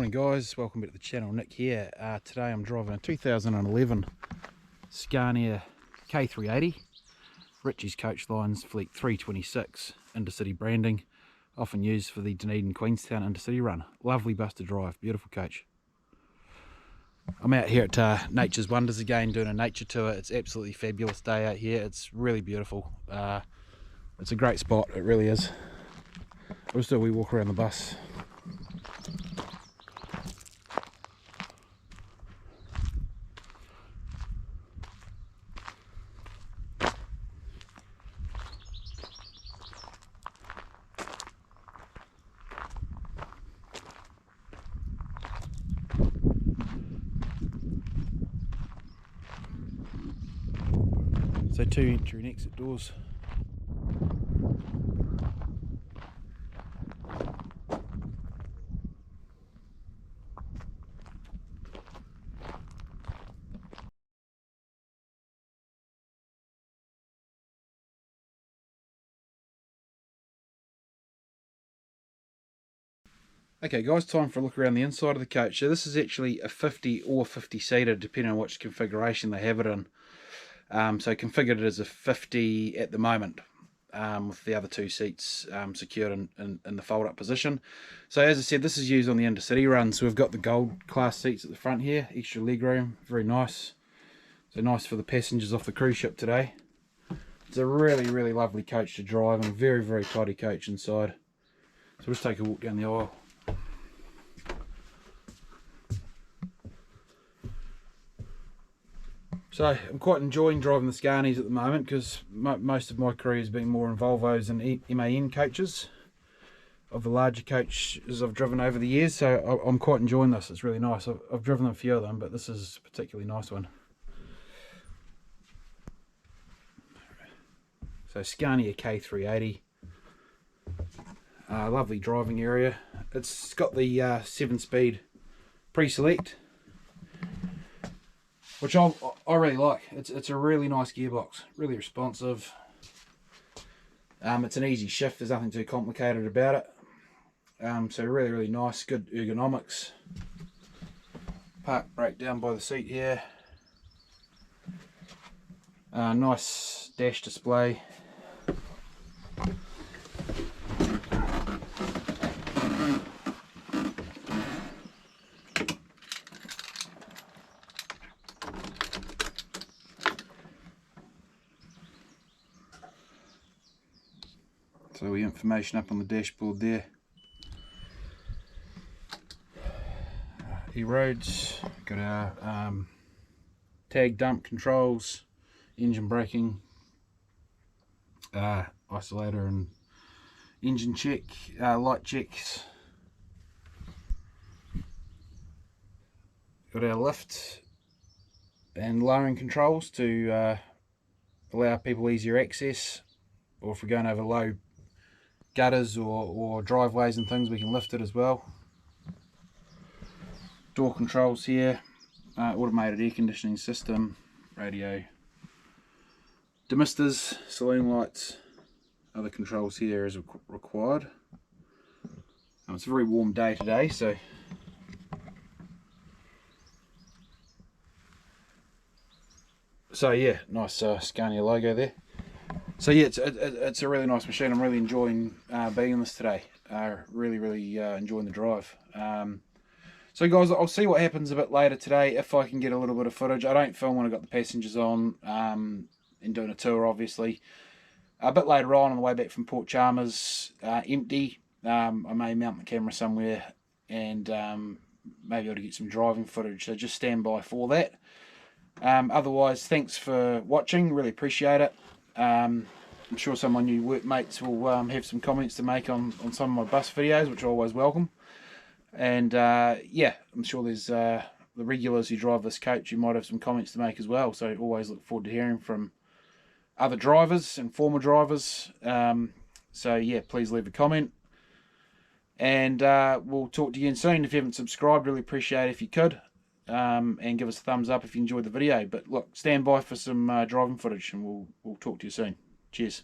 Morning guys, welcome back to the channel. Nick here. Today I'm driving a 2011 Scania K380 Ritchies Coach Lines Fleet 326 intercity branding, often used for the Dunedin Queenstown intercity run. Lovely bus to drive, beautiful coach. I'm out here at Nature's Wonders again, doing a nature tour. It's absolutely fabulous day out here. It's really beautiful. It's a great spot, it really is. We'll just do a wee walk around the bus. So two entry and exit doors. Okay guys, time for a look around the inside of the coach. So this is actually a 50 or 50 seater depending on which configuration they have it in. So configured as a 50 at the moment, with the other two seats secured in the fold up position. So as I said, this is used on the intercity run. So we've got the gold class seats at the front here, extra leg room, very nice. So nice for the passengers off the cruise ship today. It's a really lovely coach to drive and a very tidy coach inside. So we'll just take a walk down the aisle. So I'm quite enjoying driving the Scanias at the moment because most of my career has been more in Volvos and MAN coaches of the larger coaches I've driven over the years. So I'm quite enjoying this. It's really nice. I've driven a few of them, but this is a particularly nice one. So Scania K380, lovely driving area. It's got the 7-speed pre-select, which I really like. It's a really nice gearbox, really responsive. It's an easy shift, there's nothing too complicated about it. So really nice, good ergonomics. Park brake down by the seat here. Nice dash display. So we information up on the dashboard there. E-roads, got our tag dump controls, engine braking, isolator and engine check, light checks. Got our lift and lowering controls to allow people easier access, or if we're going over low gutters or driveways and things, we can lift it as well. Door controls here, automated air conditioning system, radio, demisters, saloon lights, other controls here as required. It's a very warm day today, so yeah, nice Scania logo there. So yeah, it's a really nice machine. I'm really enjoying being in this today. Really enjoying the drive. So guys, I'll see what happens a bit later today if I can get a little bit of footage. I don't film when I've got the passengers on and doing a tour, obviously. A bit later on the way back from Port Chalmers, empty. I may mount the camera somewhere and maybe able to get some driving footage. So just stand by for that. Otherwise, thanks for watching. Really appreciate it. I'm sure some of my new workmates will have some comments to make on some of my bus videos, which I always welcome. And yeah, I'm sure there's the regulars who drive this coach who might have some comments to make as well. So always look forward to hearing from other drivers and former drivers. So yeah, please leave a comment. And we'll talk to you again soon. If you haven't subscribed, really appreciate it if you could. And give us a thumbs up if you enjoyed the video. But look, stand by for some driving footage and we'll talk to you soon. Cheers.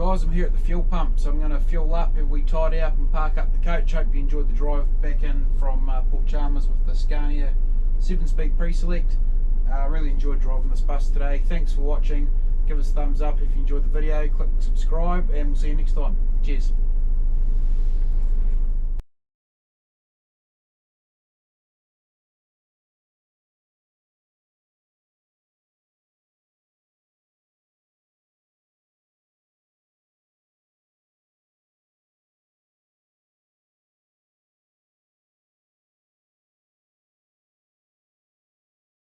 guys, I'm here at the fuel pump, so I'm going to fuel up if we tidy up and park up the coach. Hope you enjoyed the drive back in from Port Chalmers with the Scania 7-speed pre-select. Really enjoyed driving this bus today. Thanks for watching. Give us a thumbs up if you enjoyed the video, click subscribe, and we'll see you next time. Cheers.